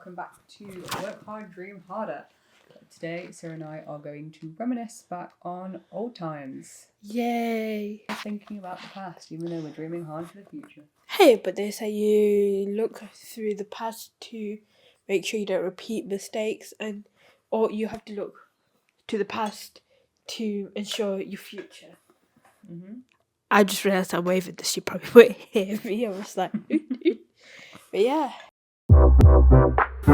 welcome back to Work Hard, Dream Harder. Today, Sarah and I are going to reminisce back on old times. Yay! Thinking about the past, even though we're dreaming hard for the future. Hey, but they say you look through the past to make sure you don't repeat mistakes, or you have to look to the past to ensure your future. Mm-hmm. I just realised I'm waving this. You probably won't hear me. I was like, oot, oot. But yeah. In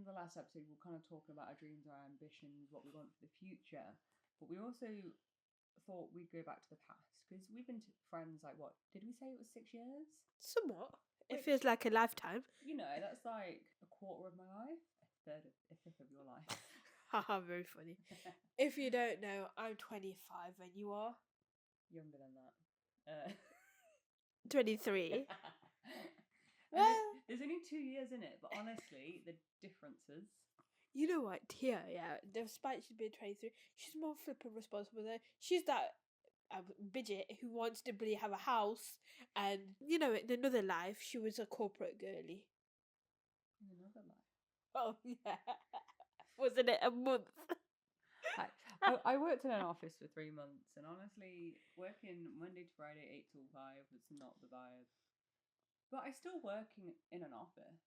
the last episode, we were kind of talking about our dreams, our ambitions, what we want for the future. But we also thought we'd go back to the past because we've been friends like what? Did we say it was 6 years? Somewhat. It feels like a lifetime. You know, that's like a quarter of my life, a fifth of your life. Haha, very funny. If you don't know, I'm 25 and you are? Younger than that. 23. Well, there's only 2 years in it, but honestly, the differences. You know what, Tia, yeah, despite she's being 23, she's more flippin' responsible than she's that midget who wants to really have a house, and, you know, in another life, she was a corporate girly. In another life? Oh, yeah. Wasn't it a month? I worked in an office for 3 months, and honestly, working Monday to Friday, 8 till 5 was not the vibe. But I still work in an office.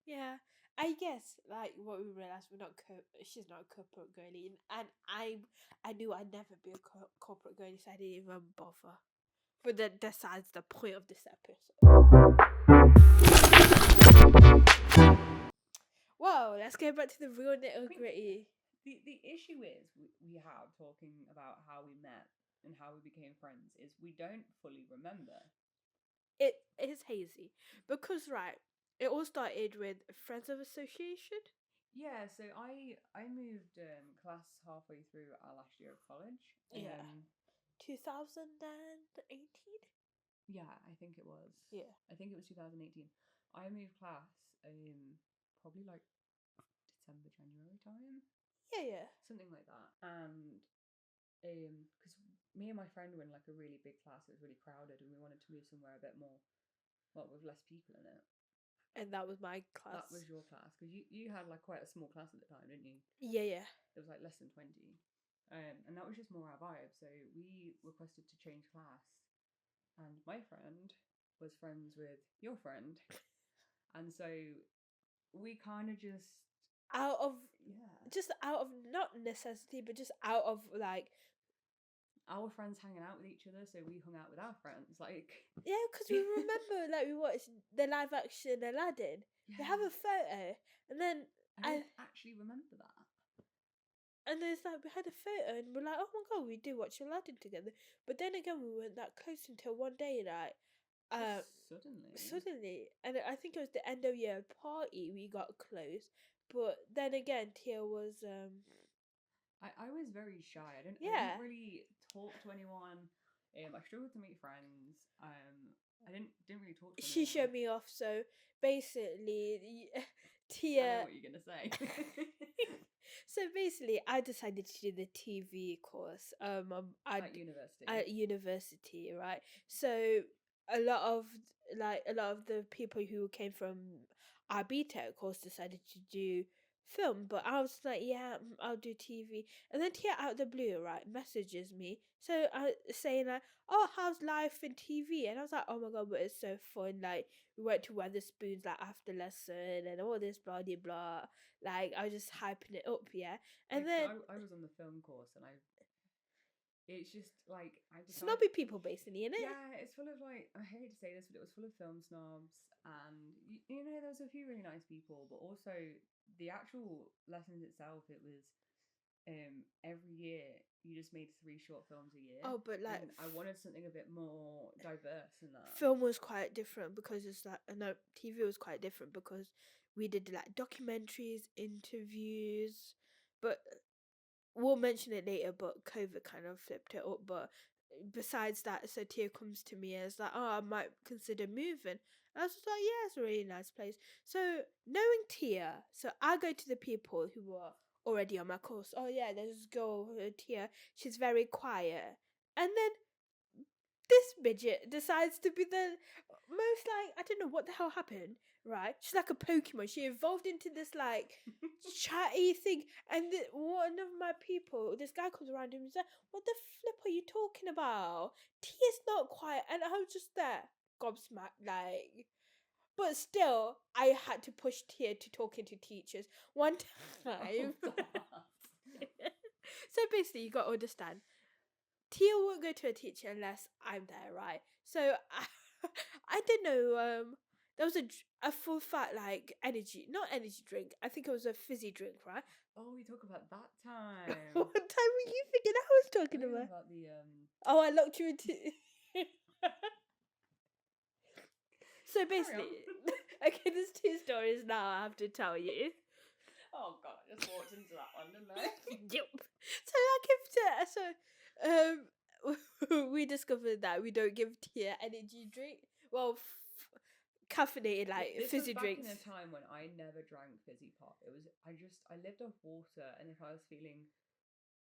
Yeah, I guess, like, what we realised, she's not a corporate girly, and I knew I'd never be a corporate girly, so I didn't even bother. But besides the point of this episode. Whoa, let's go back to the real nitty-gritty. The issue is we have talking about how we met and how we became friends is we don't fully remember. It is hazy because, right, it all started with Friends of Association. Yeah, so I moved class halfway through our last year of college. 2018. Yeah, I think it was. Yeah, I think it was 2018. I moved class probably like December, January time. Yeah. Something like that. And because me and my friend were in like a really big class, it was really crowded, and we wanted to move somewhere a bit more, with less people in it. And that was my class. That was your class, because you had like quite a small class at the time, didn't you? Yeah. It was like less than 20. And that was just more our vibe. So we requested to change class, and my friend was friends with your friend, and so we kind of just out of not necessity, but just out of like our friends hanging out with each other, so we hung out with our friends, like because we remember like we watched the live action Aladdin. Yeah. We have a photo, and then I don't actually remember that. And there's like we had a photo, and we're like, oh my god, we do watch Aladdin together. But then again, we weren't that close until one day, like suddenly, and I think it was the end of year party we got close. But then again, Tia was I was very shy. I didn't really talk to anyone. I struggled to make friends. I didn't really talk to anyone. She showed me off. So basically, Tia. I know what you're gonna say. So basically, I decided to do the TV course. At university. At university, right? So a lot of the people who came from our BTEC course decided to do film, but I was like, yeah, I'll do TV. And then Tia out of the blue, right, messages me. So saying like, oh, how's life in TV? And I was like, oh my god, but it's so fun. Like we went to Weatherspoons like after lesson and all this blah blah blah. Like I was just hyping it up, yeah. And like, then I was on the film course, and it's just like snobby people basically, innit? Yeah, it's full of like, I hate to say this, but it was full of film snobs, and you know there was a few really nice people, but also the actual lessons itself, it was every year you just made 3 short films a year. Oh, but like I wanted something a bit more diverse than that. Film was quite different because it's like TV was quite different because we did like documentaries, interviews, but we'll mention it later. But COVID kind of flipped it up. But besides that, so Tia comes to me as like, oh, I might consider moving. And I was just like, yeah, it's a really nice place. So knowing Tia, so I go to the people who are already on my course. Oh yeah, there's this girl, Tia. She's very quiet. And then this midget decides to be the most like, I don't know what the hell happened, right? She's like a Pokemon. She evolved into this like chatty thing, and one of my people, this guy comes around him and he's like, "What the flip are you talking about? Tia's not quiet," and I was just there, gobsmacked, like. But still, I had to push Tia to talking to teachers one time. Oh, God. So basically, you got to understand, Tia won't go to a teacher unless I'm there, right? So I don't know. There was a full fat like not energy drink. I think it was a fizzy drink, right? Oh, we talk about that time. What time were you thinking I was talking Talking about? about the Oh, I locked you into. So Carry basically, on. okay, there's two stories now I have to tell you. Oh God, I just walked into that one, didn't I? Yep. So I give we discovered that we don't give Tia energy drink. Well, caffeinated like This fizzy was back drinks. in a time when I never drank fizzy pop. It was I lived off water, and if I was feeling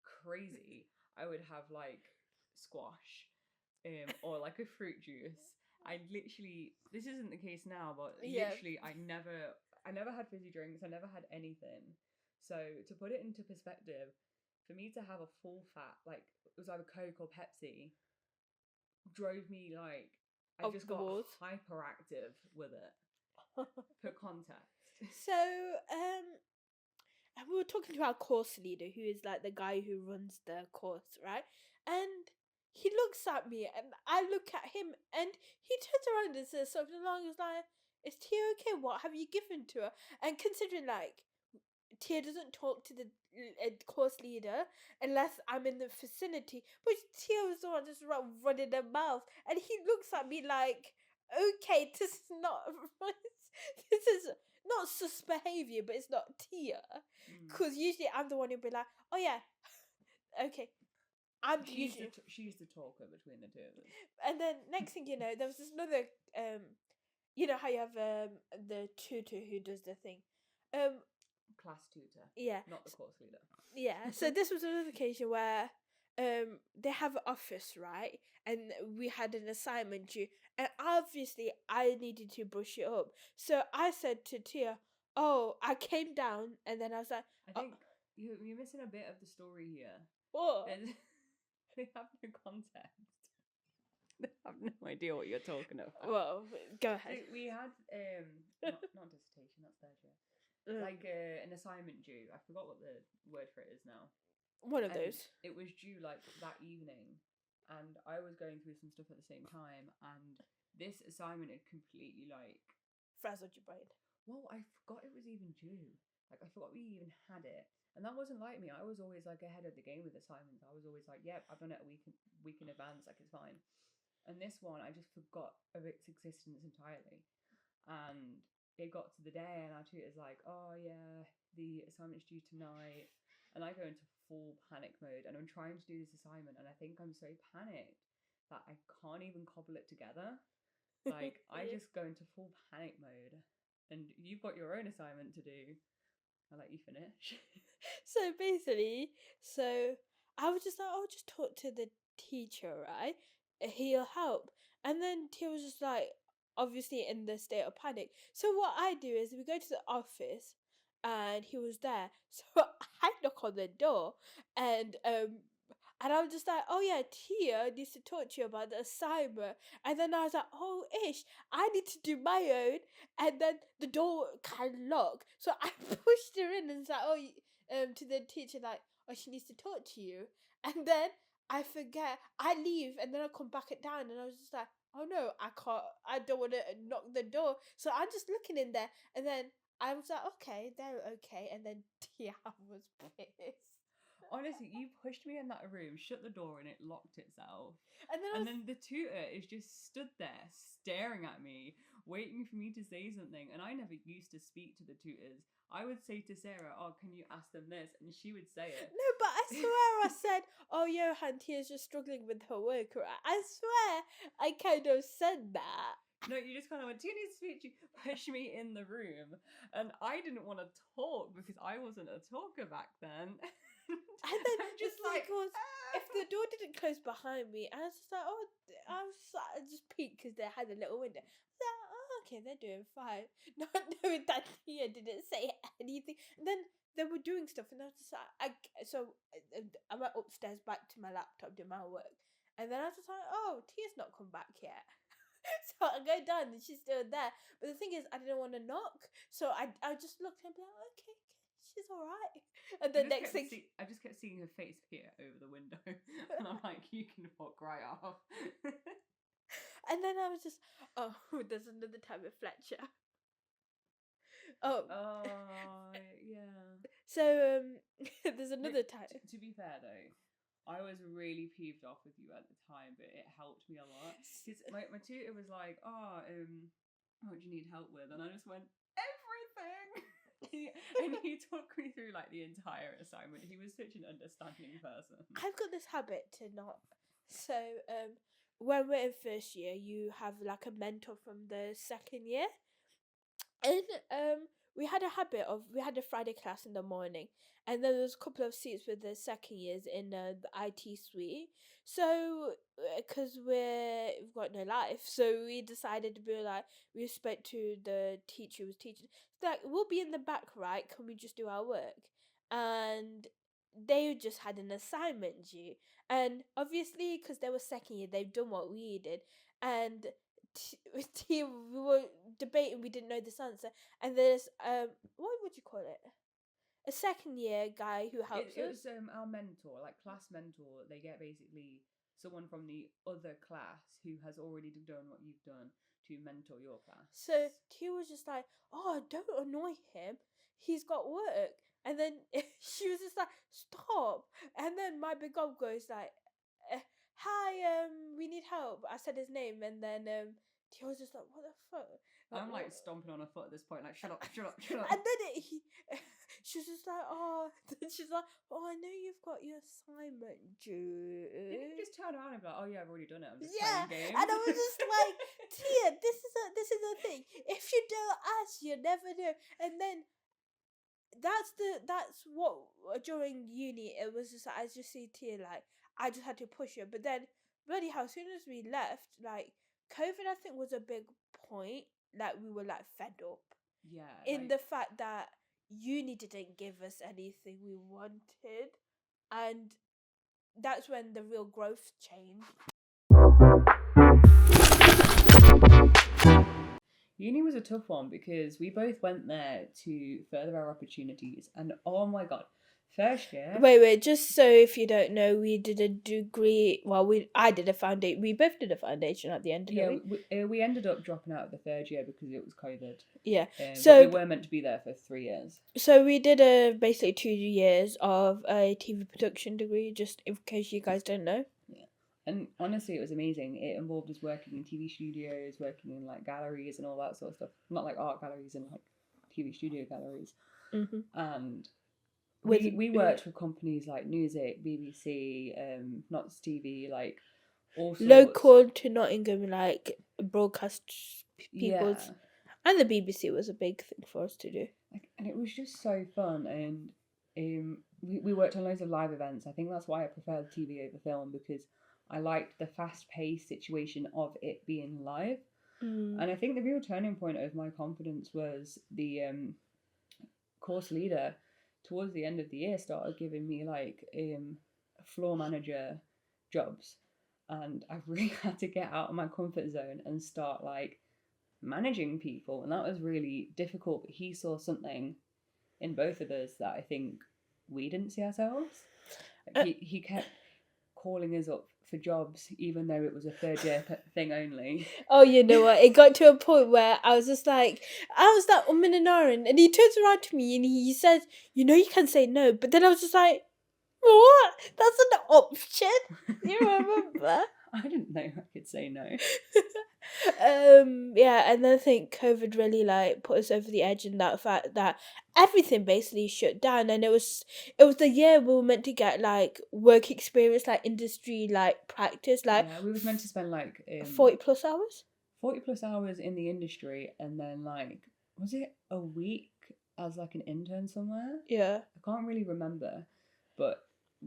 crazy, I would have like squash, or like a fruit juice. I literally, this isn't the case now, but Yeah. literally, I never had fizzy drinks. I never had anything. So to put it into perspective, for me to have a full fat, like it was either Coke or Pepsi, drove me like I Off just the got walls. hyperactive with it. For context. So and we were talking to our course leader, who is like the guy who runs the course, right? And he looks at me, and I look at him, and he turns around and says something along as like, "Is Tia okay? What have you given to her?" And considering like Tia doesn't talk to the course leader unless I'm in the vicinity, but Tia was the one just running her mouth, and he looks at me like, "Okay, this is not this is not sus behavior, but it's not Tia." Because usually I'm the one who'd be like, "Oh yeah, okay." I'm She's usually, the talker between the two of us. and then next thing you know, there was this another you know how you have the tutor who does the thing, Class tutor. yeah, Not the course leader. yeah. So this was another occasion where they have an office, right? And we had an assignment due, and obviously I needed to brush it up. So I said to Tia, "Oh, I came down," and then I was like, I "Oh, think you're missing a bit of the story here. what?" They have no context. They have no idea what you're talking about. Well, go ahead. So we had not dissertation, that's third year. Like an assignment due. I forgot what the word for it is now. One of And those. it was due like that evening, and I was going through some stuff at the same time, and this assignment had completely like Frazzled your brain. well, I forgot it was even due. Like I forgot we even had it. And that wasn't like me. I was always like ahead of the game with assignments. I was always like, yep, I've done it a week in advance, like it's fine. And this one I just forgot of its existence entirely. And it got to the day and our tutor's like, oh yeah, the assignment's due tonight. And I go into full panic mode and I'm trying to do this assignment and I think I'm so panicked that I can't even cobble it together. Like I just go into full panic mode. And you've got your own assignment to do. I'll let you finish. So basically, so I was just like, "Oh, just talk to the teacher, right? He'll help." And then Tia was just like, obviously in the state of panic. So what I do is we go to the office, and he was there. So I knock on the door, and I was just like, "Oh yeah, Tia needs to talk to you about the assignment." And then I was like, "Oh ish, I need to do my own." And then the door kind of locked, so I pushed her in and said, "Oh, to the teacher, like, oh, she needs to talk to you." And then I forget, I leave, and then I come back it down, and I was just like, "Oh no, I can't. I don't want to knock the door." So I'm just looking in there, and then I was like, "Okay, they're okay." And then Tia was pissed. Honestly, you pushed me in that room, shut the door, and it locked itself. And then And then the tutor is just stood there staring at me, waiting for me to say something. And I never used to speak to the tutors. I would say to Sarah, oh, can you ask them this? And she would say it. no, but I swear I said, "Oh, Johan, Tia's just struggling with her work." Right? I swear I kind of said that. No, you just kind of went, Tia needs to speak to you, push me in the room. And I didn't want to talk because I wasn't a talker back then. And then I'm just the thing like, was, if the door didn't close behind me, I was just like, oh, I just peeked because they had a little window. I was like, oh, okay, they're doing fine. Not knowing that Tia didn't say anything. And then they were doing stuff, and I was just like, I went upstairs back to my laptop, did my work. And then I was just like, oh, Tia's not come back yet. So I go down and she's still there. But the thing is, I didn't want to knock. So I just looked and be like, okay, she's all right. And the next thing... I just kept seeing her face peer over the window. And I'm like, you can fuck right off. And then I was just, oh, there's another time with Fletcher. Oh, yeah. So there's another time. To be fair though, I was really peeved off with you at the time, but it helped me a lot. Because my tutor was like, what do you need help with? And I just went, everything. And he took me through like the entire assignment. He was such an understanding person. I've got this habit to not. So when we're in first year, you have like a mentor from the second year. And we had a Friday class in the morning, and then there was a couple of seats with the second years in the IT suite. So because we've got no life, so we decided to be like, we spoke to the teacher who was teaching. It's like, we'll be in the back, right? Can we just do our work? And they just had an assignment due, and obviously because they were second year, they've done what we did, and we were debating, we didn't know this answer, and there's what would you call it, a second year guy who helps it us. was our mentor, like class mentor. They get basically someone from the other class who has already done what you've done to mentor your class. So Tia was just like, oh, don't annoy him, he's got work. And then she was just like, stop. And then my big gob goes like, hi, we need help. I said his name, and then Tia was just like, what the fuck? I'm like stomping on her foot at this point, like, shut up, shut up, shut up. And then she was just like, oh, she's like, oh, I know you've got your assignment due. You can just turn around and be like, oh yeah, I've already done it. I'm just Yeah, playing games. and I was just like, Tia, this is the thing. If you don't ask, you never know. And then that's what during uni it was just like, I just see Tia, like, I just had to push her. But then bloody hell, as soon as we left, like, COVID I think was a big point. Like, we were like fed up. Yeah. In the fact that uni didn't give us anything we wanted, and that's when the real growth changed. Uni was a tough one because we both went there to further our opportunities, and oh my god, first year. Wait, just so if you don't know, we did a degree. Well, I did a foundation. We both did a foundation at the end. We ended up dropping out of the third year because it was COVID. Yeah, so we were meant to be there for 3 years. So we did basically 2 years of a TV production degree, just in case you guys don't know. Yeah, and honestly, it was amazing. It involved us working in TV studios, working in like galleries and all that sort of stuff. Not like art galleries and like TV studio galleries. Mm-hmm. And we worked with companies like Newsic, BBC, Notts TV, like all sorts. Local to Nottingham, like broadcast people. Yeah. And the BBC was a big thing for us to do. And it was just so fun. And we worked on loads of live events. I think that's why I prefer the TV over film, because I liked the fast-paced situation of it being live. And I think the real turning point of my confidence was the course leader towards the end of the year started giving me like floor manager jobs, and I really had to get out of my comfort zone and start like managing people, and that was really difficult. But he saw something in both of us that I think we didn't see ourselves. He kept calling us up for jobs even though it was a third year thing only. Oh, you know what, it got to a point where I was just like, I was that and ahhing, and he turns around to me and he says, you know, you can say no. But then I was just like, what? That's an option. You remember? I didn't know I could say no. Yeah, and then I think COVID really like put us over the edge in that fact that everything basically shut down, and it was the year we were meant to get like work experience, like industry, like practice, like we was meant to spend like 40 plus hours. 40 plus hours in the industry, and then like, was it a week as like an intern somewhere? Yeah, I can't really remember. but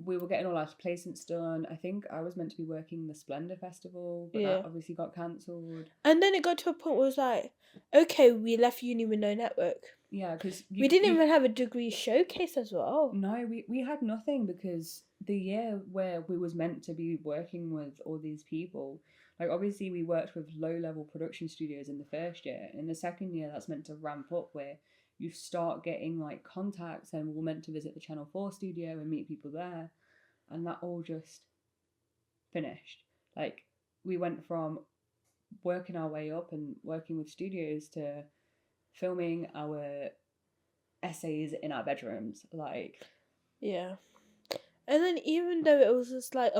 we were getting all our placements done. I think I was meant to be working the Splendor Festival, but Yeah. that obviously got cancelled. And then it got to a point where it was like, okay, we left uni with no network. Yeah, because we didn't even have a degree showcase as well. No, we had nothing, because the year where we was meant to be working with all these people, like obviously we worked with low-level production studios in the first year. In the second year, that's meant to ramp up, where you start getting like contacts, and we're meant to visit the Channel 4 studio and meet people there, and that all just finished. Like, we went from working our way up and working with studios to filming our essays in our bedrooms, like. Yeah. And then even though it was just like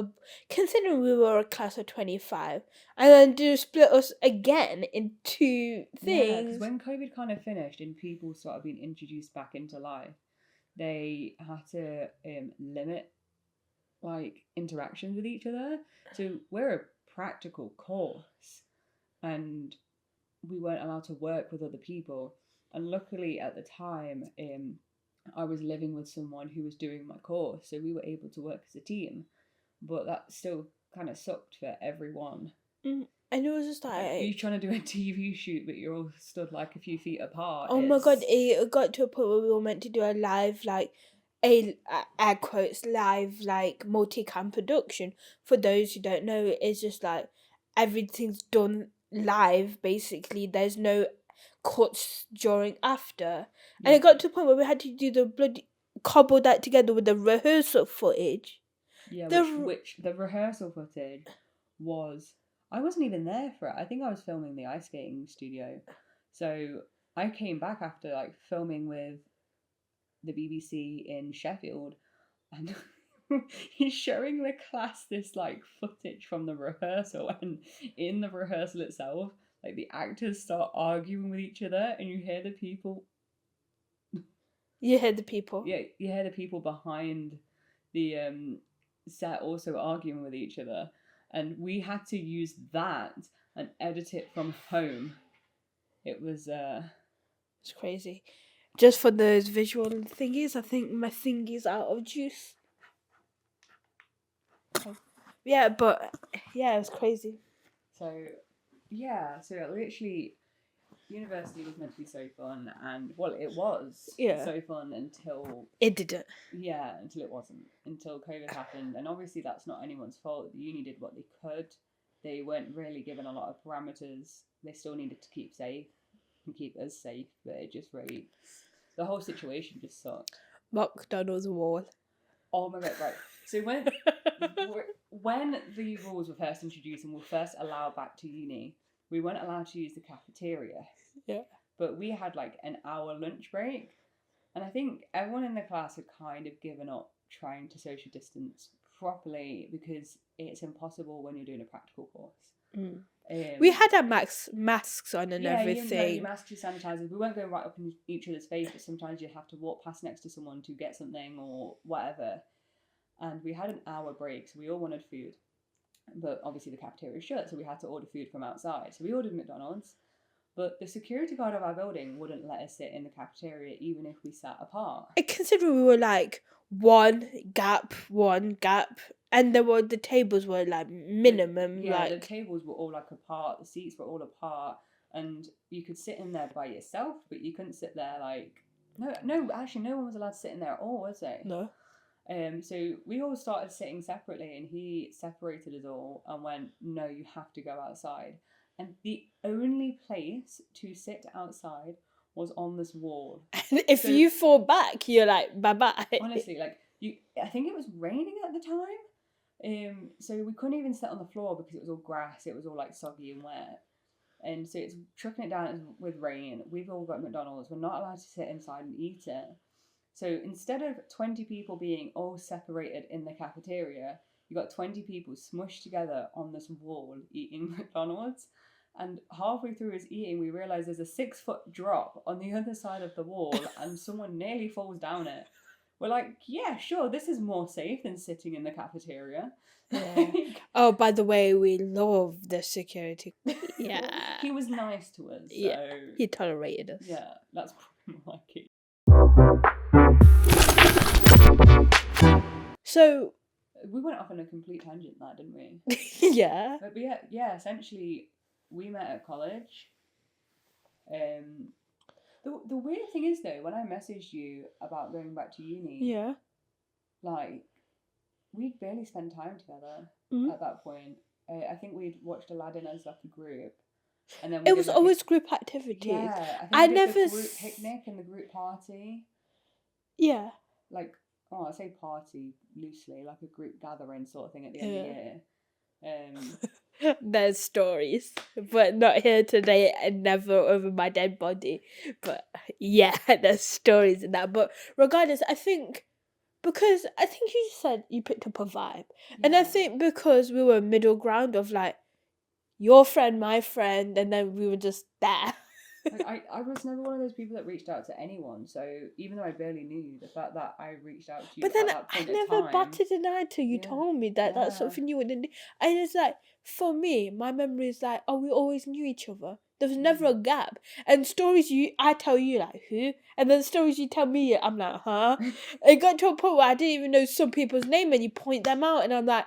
considering we were a class of 25, and then to split us again in two things. Yeah, because when COVID kind of finished and people started being introduced back into life, they had to limit like interactions with each other. So we're a practical course, and we weren't allowed to work with other people. And luckily at the time, I was living with someone who was doing my course, so we were able to work as a team. But that still kind of sucked for everyone. And it was just like, you're trying to do a TV shoot, but you're all stood like a few feet apart. Oh my god! It got to a point where we were meant to do a live, like air quotes, live like multi-cam production. For those who don't know, it's just like everything's done live. Basically, there's no cuts during after, and it got to a point where we had to do the bloody cobble that together with the rehearsal footage. Yeah, which the rehearsal footage was. I wasn't even there for it. I think I was filming the ice skating studio. So I came back after like filming with the BBC in Sheffield, and he's showing the class this like footage from the rehearsal, and in the rehearsal itself, like the actors start arguing with each other, and you hear the people. You hear the people. Yeah, you hear the people behind the set also arguing with each other. And we had to use that and edit it from home. It was It's crazy. Just for those visual thingies, I think my thingy's out of juice. Yeah, but yeah, it was crazy. So literally, university was meant to be so fun, and well, it was so fun until it didn't. Yeah, until it wasn't. Until COVID happened, and obviously that's not anyone's fault. The uni did what they could. They weren't really given a lot of parameters. They still needed to keep safe and keep us safe, but it just really, the whole situation just sucked. McDonald's wall. Oh my god! Right. So when the rules were first introduced and were first allowed back to uni, we weren't allowed to use the cafeteria. Yeah. But we had like an hour lunch break. And I think everyone in the class had kind of given up trying to social distance properly, because it's impossible when you're doing a practical course. We had our masks on and everything. Your masks, your sanitizers. We weren't going right up in each other's face, but sometimes you have to walk past next to someone to get something or whatever. And we had an hour break, so we all wanted food. But obviously the cafeteria was shut, so we had to order food from outside. So we ordered McDonald's, but the security guard of our building wouldn't let us sit in the cafeteria even if we sat apart. Considering we were like one gap, and the tables were like minimum. The tables were all like apart, the seats were all apart, and you could sit in there by yourself, but you couldn't sit there like actually no one was allowed to sit in there at all, was they? No. So we all started sitting separately, and he separated us all and went, "No, you have to go outside." And the only place to sit outside was on this wall. And if you fall back, you're like, bye-bye. Honestly, I think it was raining at the time. So we couldn't even sit on the floor because it was all grass. It was all like soggy and wet. And so it's trucking it down with rain. We've all got McDonald's. We're not allowed to sit inside and eat it. So instead of 20 people being all separated in the cafeteria, you got 20 people smushed together on this wall eating McDonald's. And halfway through his eating, we realised there's a 6-foot drop on the other side of the wall, and someone nearly falls down it. We're like, yeah, sure, this is more safe than sitting in the cafeteria. Yeah. Oh, by the way, we love the security. Yeah. He was nice to us. So, yeah, he tolerated us. Yeah, that's probably more like it. So We went off on a complete tangent there, didn't we? yeah. But yeah, essentially, we met at college. The weird thing is though, when I messaged you about going back to uni, Yeah. like we'd barely spent time together Mm. at that point. I think we'd watched Aladdin as like a group, and then we It did was like a always group activities. yeah. I think I we did the never. group picnic and the group party. Yeah. Like, oh, I say party loosely, like a group gathering sort of thing at the end of the Yeah. year. There's stories, but not here today and never over my dead body. But yeah, there's stories in that. But regardless, I think because I think you said you picked up a vibe, and I Yeah. think because we were middle ground of like your friend, my friend, and then we were just there. Like I was never one of those people that reached out to anyone. So even though I barely knew you, the fact that I reached out to you But then at that I point in never time, batted an eye till you yeah, told me that that's yeah, something you wouldn't do. And it's like, for me, my memory is like, oh, we always knew each other. There was never a gap. And stories I tell you, like, who? And then stories you tell me, I'm like, huh? It got to a point where I didn't even know some people's name and you point them out and I'm like,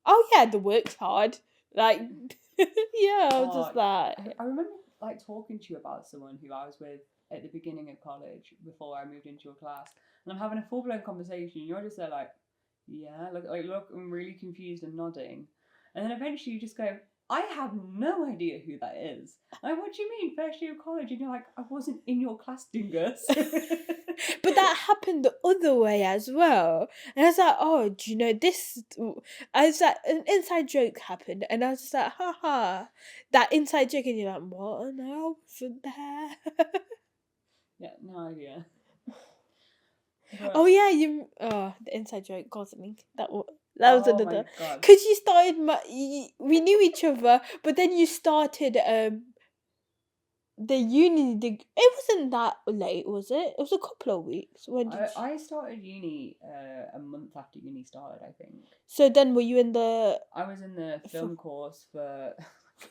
oh yeah, the work's hard. Like, yeah, I was just like... I remember like talking to you about someone who I was with at the beginning of college before I moved into your class, and I'm having a full blown conversation. And you're just there like, yeah, look, I'm really confused and nodding, and then eventually you just go, I have no idea who that is. Like, what do you mean, first year of college? And you're like, I wasn't in your class, dingus. But that happened the other way as well. And I was like, oh, do you know this? I was like, an inside joke happened. And I was just like, haha. That inside joke. And you're like, what? No, I wasn't there. Yeah, no idea. Oh, yeah, the inside joke, Gosling. That was Oh another. my god. Because you started, we knew each other, but then you started, the uni it wasn't that late, was it? It was a couple of weeks. When did you... I started uni a month after uni started, I think. So then were you in the... I was in the film course for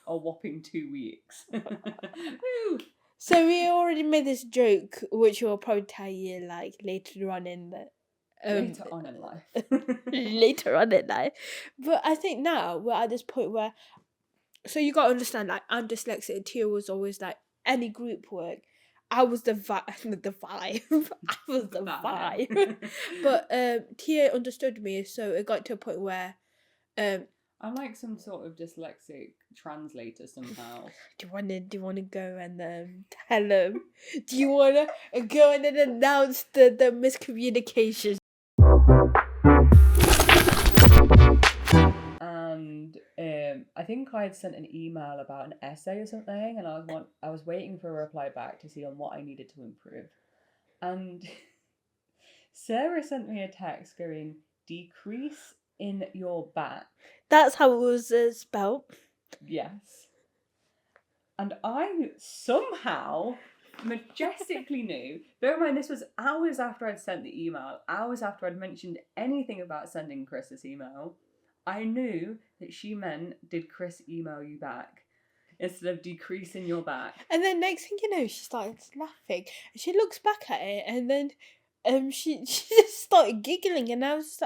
a whopping 2 weeks. Woo! So we already made this joke, which we'll probably tell you like later on in the... Later on in life. later on in life. But I think now we're at this point where... So you got to understand, like, I'm dyslexic and Tia was always like, any group work, I was the vibe. The vibe. I was the vibe. But Tia understood me, so it got to a point where I'm like some sort of dyslexic translator somehow. Do you wanna go and tell them? Do you wanna go and then announce the miscommunication? And I think I had sent an email about an essay or something, and I was waiting for a reply back to see on what I needed to improve. And Sarah sent me a text going, decrease in your back. That's how it was spelled. Yes. And I somehow majestically knew, bear in mind this was hours after I'd sent the email, hours after I'd mentioned anything about sending Chris this email, I knew that she meant, did Chris email you back? Instead of decreasing your back. And then next thing you know, she started laughing. And she looks back at it and then she just started giggling and I was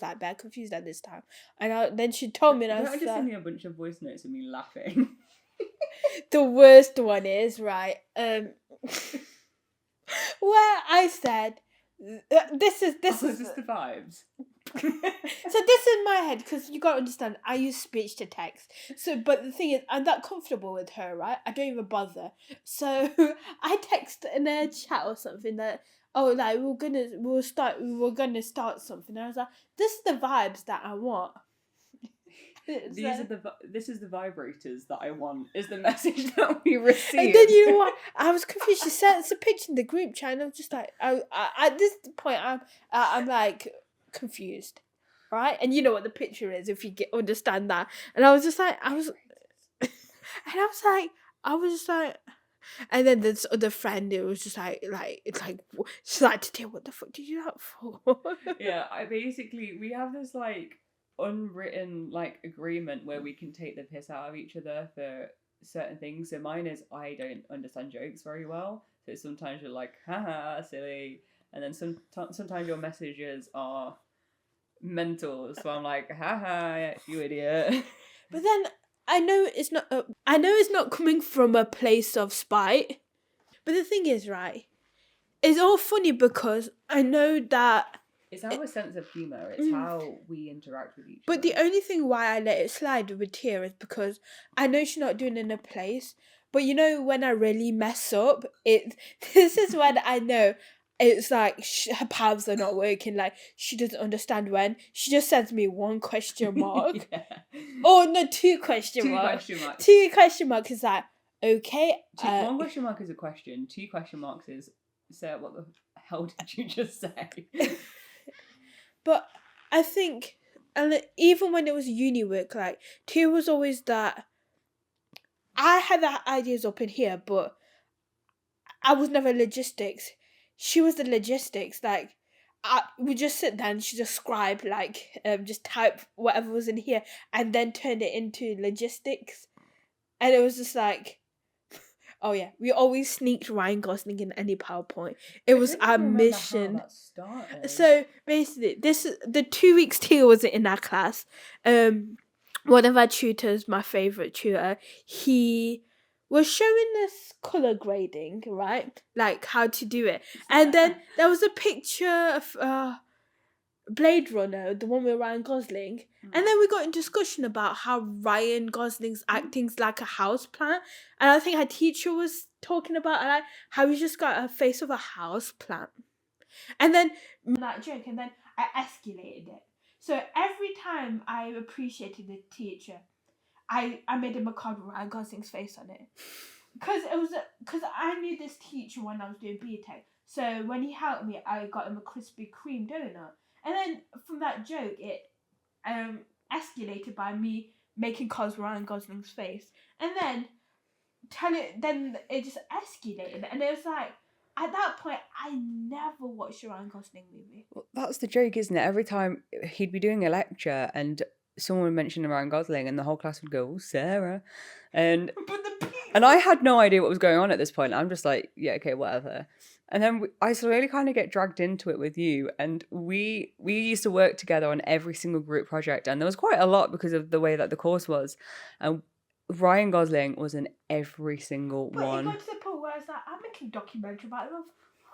like bad confused at this time. And then she told me and I was just like, send me a bunch of voice notes of me laughing. The worst one is, right, where I said, this is this the vibes. So this is my head, because you gotta understand, I use speech to text. So, but the thing is, I'm that comfortable with her, right? I don't even bother. So I text in a chat or something that, oh, like we're gonna start something. And I was like, this is the vibes that I want. This is the vibrators that I want, is the message that we received. And then you know what? I was confused. She sent us a picture in the group chat, and I'm just like, I at this point, I'm like confused, right? And you know what the picture is, if you understand that. And I was just like, and then this other friend, it was just like it's like she's like, Tatia, what the fuck did you do that for? Yeah, we have this like unwritten like agreement where we can take the piss out of each other for certain things. So mine is, I don't understand jokes very well, so sometimes you're like, haha, silly, and then sometimes your messages are mental. So I'm like, haha, you idiot. But then I know it's not. I know it's not coming from a place of spite. But the thing is, right? It's all funny because I know that. It's our sense of humour. It's how we interact with each But other. the only thing why I let it slide with Tia is because I know she's not doing it in a place. But you know, when I really mess up, this is when I know it's like her powers are not working. Like she doesn't understand when. She just sends me one question mark. Yeah. Oh no, two question marks. 2 question marks. 2 question marks is like, okay. 1 question mark is a question. 2 question marks is, Sarah, what the hell did you just say? But I think, and even when it was uni work, like Tia was always that. I had the ideas up in here, but I was never logistics. She was the logistics. Like, we just sit there and she just scribe, like, just type whatever was in here and then turn it into logistics. And it was just like, oh yeah, we always sneaked Ryan Gosling in any PowerPoint. It was our mission. How that started. So basically, the 2 weeks Tia was in our class. One of our tutors, my favorite tutor, he was showing us color grading, right? Like how to do it, and then there was a picture of Blade Runner, the one with Ryan Gosling, and then we got in discussion about how Ryan Gosling's acting's like a house plant, and I think our teacher was talking about like how he just got a face of a house plant, and then that joke, and then I escalated it. So every time I appreciated the teacher, I made him a card with Ryan Gosling's face on it, because I knew this teacher when I was doing BTEC. So when he helped me, I got him a Krispy Kreme donut, and then from that joke, it escalated by me making cards with Ryan Gosling's face, and then then it just escalated, and it was like. At that point, I never watched a Ryan Gosling movie. Well, that's the joke, isn't it? Every time he'd be doing a lecture and someone would mention Ryan Gosling and the whole class would go, oh, Sarah. And I had no idea what was going on at this point. I'm just like, yeah, okay, whatever. And then I slowly kind of get dragged into it with you. And we used to work together on every single group project. And there was quite a lot because of the way that the course was. And Ryan Gosling was in every single one. But it got to the point where I was like, I'm making a documentary about him.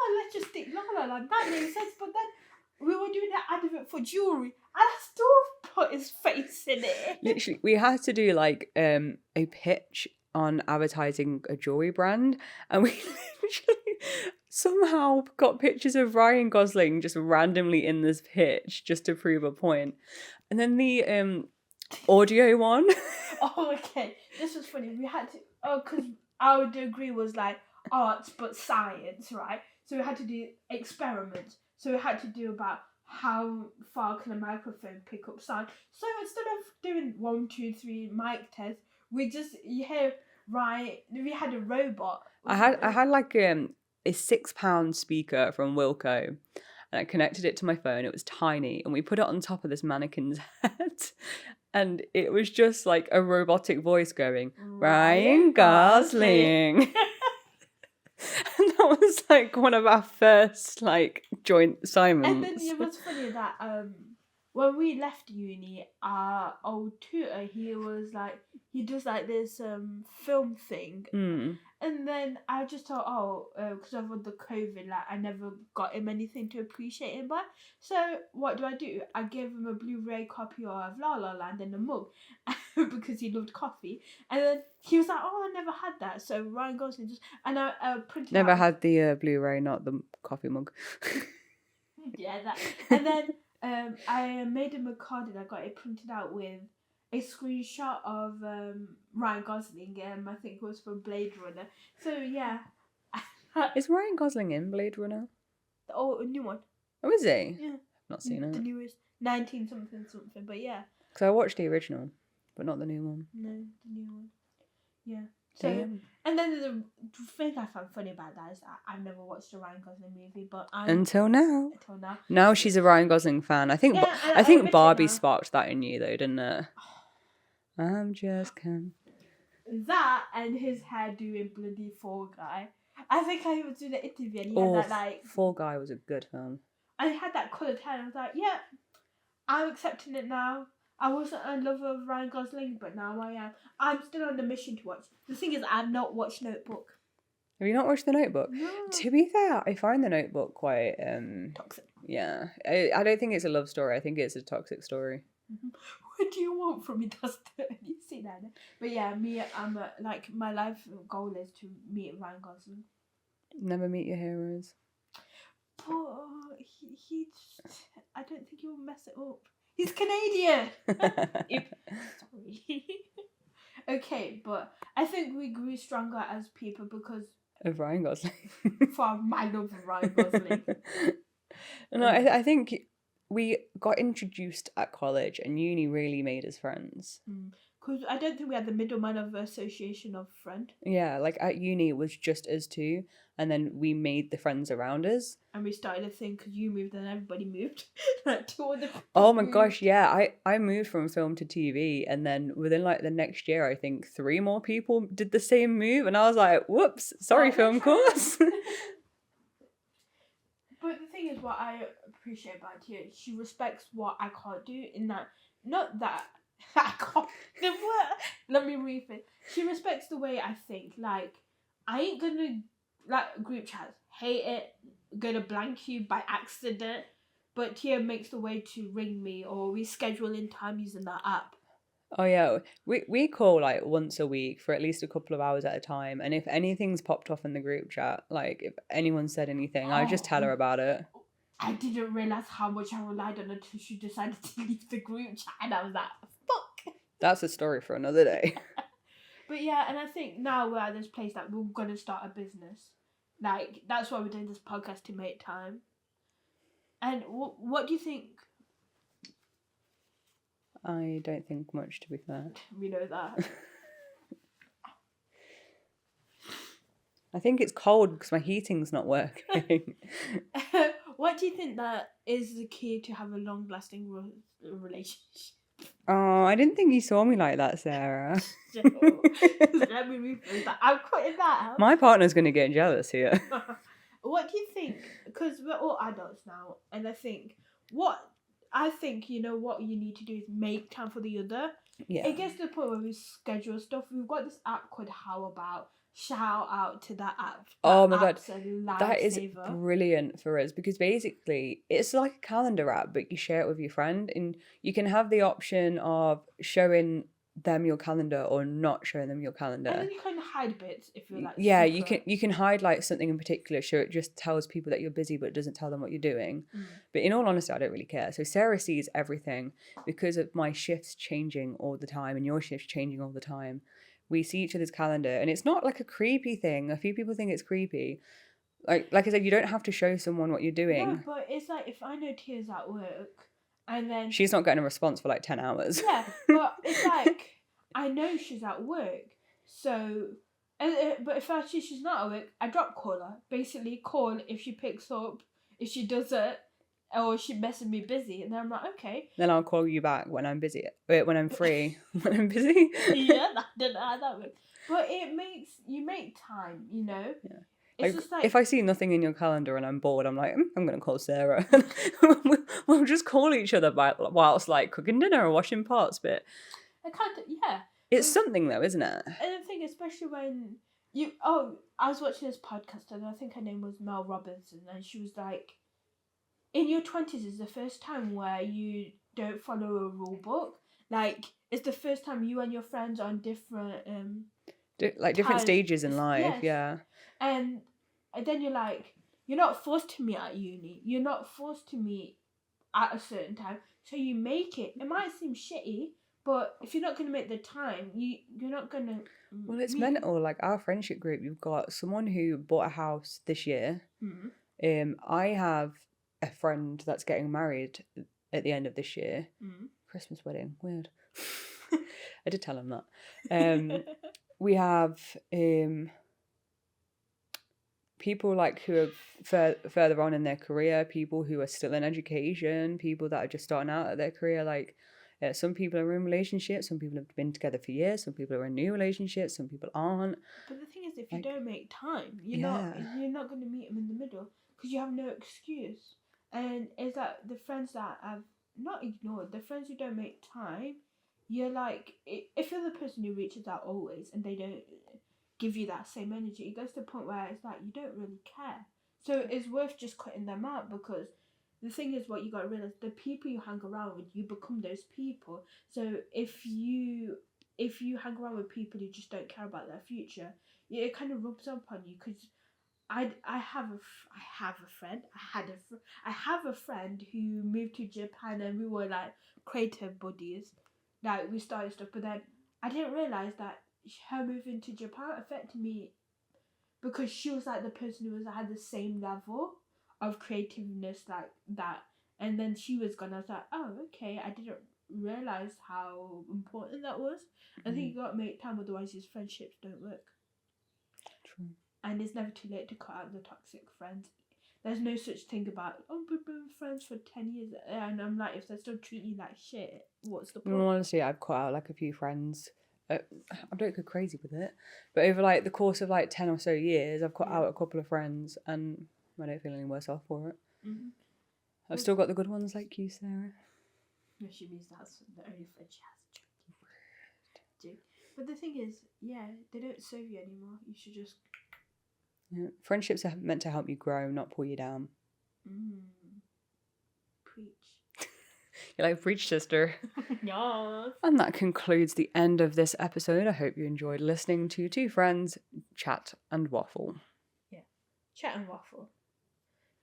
Oh, let's just stick La La Land. That makes sense. But then we were doing that advert for jewellery, and I still put his face in it. Literally, we had to do like a pitch on advertising a jewelry brand, and we literally somehow got pictures of Ryan Gosling just randomly in this pitch just to prove a point. And then the audio one. Oh, okay. This was funny. We had to, because our degree was like arts but science, right? So we had to do experiments. So we had to do about how far can a microphone pick up sound. So instead of doing 1, 2, 3 mic test, we had a robot. I had like a £6 speaker from Wilco, and I connected it to my phone. It was tiny, and we put it on top of this mannequin's head. And it was just like a robotic voice going, Ryan Gosling. And that was like one of our first like joint assignments. And then it was funny that when we left uni, our old tutor, he does like this film thing. And then I just thought, because of the COVID, like I never got him anything to appreciate him by. So what do? I gave him a Blu-ray copy of La La Land and a mug because he loved coffee. And then he was like, "Oh, I never had that." So Ryan Gosling and I printed. Never had the Blu-ray, not the coffee mug. Yeah, that. And then I made him a card and I got it printed out with a screenshot of Ryan Gosling. I think it was from Blade Runner. So yeah. Is Ryan Gosling in Blade Runner? Oh, a new one. Oh, is he? Yeah. I've not seen it. The newest 19 something, but yeah. Because I watched the original, but not the new one. No, the new one. Yeah. So, and then the thing I found funny about that is that I've never watched a Ryan Gosling movie, but until now. Now she's a Ryan Gosling fan. I think Barbie sparked that in you though, didn't it? I'm just that and his hair doing bloody Fall Guy. I think I was doing an interview and he had that like. Fall Guy was a good film. And he had that coloured hair and I was like, yeah, I'm accepting it now. I wasn't a lover of Ryan Gosling, but now I am. I'm still on the mission to watch. The thing is, I've not watched Notebook. Have you not watched The Notebook? No. To be fair, I find The Notebook quite Toxic. yeah. I don't think it's a love story. I think it's a toxic story. Mm-hmm. What do you want from me? That's you see that. But yeah, I'm like my life goal is to meet Ryan Gosling. Never meet your heroes. But he I don't think he'll mess it up. He's Canadian. Sorry. Okay, but I think we grew stronger as people because of Ryan Gosling. For my love of Ryan Gosling. No, I think we got introduced at college, and uni really made us friends. Because I don't think we had the middleman of association of friend. Yeah, like at uni it was just us two, and then we made the friends around us. And we started a thing because you moved and everybody moved. Like 2 other people Oh my gosh, yeah. I moved from film to TV, and then within like the next year, I think 3 more people did the same move, and I was like, whoops, sorry, film course. But the thing is, what I appreciate about Tia, she respects what I can't do in that, not that I can't, let me rephrase. She respects the way I think. Like, I ain't gonna, like, group chats, hate it, gonna blank you by accident, but Tia makes the way to ring me, or we schedule in time using that app. Oh yeah, we call like once a week for at least a couple of hours at a time, and if anything's popped off in the group chat, like if anyone said anything, I just tell her about it. I didn't realise how much I relied on her until she decided to leave the group chat, and I was like, fuck. That's a story for another day. But yeah, and I think now we're at this place that we're gonna start a business. Like, that's why we're doing this podcast, to make time. And what do you think? I don't think much, to be fair. We know that. I think it's cold because my heating's not working. What do you think that is the key to have a long-lasting relationship? Oh, I didn't think you saw me like that, Sarah. Let me rephrase that. I'm cutting that out. My partner's going to get jealous here. What do you think? Because we're all adults now, and I think you know what you need to do is make time for the other. Yeah. It gets to the point where we schedule stuff. We've got this app called How About. Shout out to that app. Oh my god, that is brilliant for us, because basically it's like a calendar app, but you share it with your friend, and you can have the option of showing them your calendar or not showing them your calendar. And then you can hide bits if you're like. Yeah, you can hide like something in particular, so it just tells people that you're busy, but it doesn't tell them what you're doing. But in all honesty, I don't really care. So Sarah sees everything because of my shifts changing all the time and your shifts changing all the time. We see each other's calendar, and it's not like a creepy thing. A few people think it's creepy. Like I said, you don't have to show someone what you're doing. No, but it's like if I know Tia's at work, and then she's not getting a response for like 10 hours. Yeah, but it's like I know she's at work, so. But if I see she's not at work, I drop call her. Basically, call if she picks up. If she doesn't, or she messes me busy, and then I'm like, okay. Then I'll call you back when I'm busy. When I'm free. When I'm busy. Yeah, I don't know how that works. But you make time, you know? Yeah. It's just like, if I see nothing in your calendar and I'm bored, I'm like, I'm going to call Sarah. We'll just call each other whilst like cooking dinner or washing pots, but... I can't, yeah. It's something though, isn't it? And the thing, especially when I was watching this podcast, and I think her name was Mel Robinson, and she was like, in your 20s is the first time where you don't follow a rule book. Like, it's the first time you and your friends are on different different stages in life. Yes. Yeah. And then you're like, you're not forced to meet at uni. You're not forced to meet at a certain time. So you make it. It might seem shitty, but if you're not going to make the time, you're not going to... Well, it's mental. Like, our friendship group, you've got someone who bought a house this year. I have a friend that's getting married at the end of this year. Christmas wedding. Weird. I did tell him that. We have people like who are further on in their career, people who are still in education, people that are just starting out at their career. Like, some people are in relationships, some people have been together for years, some people are in new relationships, some people aren't. But the thing is, if you don't make time, you're not going to meet them in the middle, because you have no excuse. And it's like the friends that I've not ignore the friends who don't make time. You're like, if you're the person who reaches out always and they don't give you that same energy, it goes to the point where it's like you don't really care. So it's worth just cutting them out, because the thing is, what you got to realize, the people you hang around with, you become those people. So if you hang around with people who just don't care about their future, it kind of rubs up on you. Because I have a friend who moved to Japan, and we were like creative buddies. Like, we started stuff, but then I didn't realize that her moving to Japan affected me, because she was like the person who had the same level of creativeness like that. And then she was gone. I was like, oh, okay. I didn't realize how important that was. I think you got to make time, otherwise these friendships don't work. True. And it's never too late to cut out the toxic friends. There's no such thing about, oh, we've been friends for 10 years. And I'm like, if they're still treating you like shit, what's the point? Honestly, I've cut out like a few friends. I don't go crazy with it, but over like the course of like 10 or so years, I've cut out a couple of friends, and I don't feel any worse off for it. Mm-hmm. I've still got the good ones like you, Sarah. No, she means that's the only friend she has. But the thing is, yeah, they don't serve you anymore. You should just... Yeah. Friendships are meant to help you grow, not pull you down. Preach. You're like, preach, sister. Yes. And that concludes the end of this episode. I hope you enjoyed listening to two friends chat and waffle. Yeah, chat and waffle.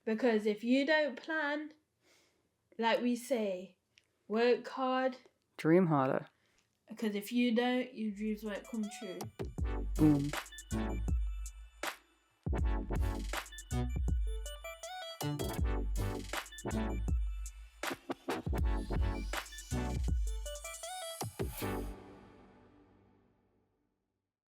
Because if you don't plan, like we say, work hard. Dream harder. Because if you don't, your dreams won't come true. Boom.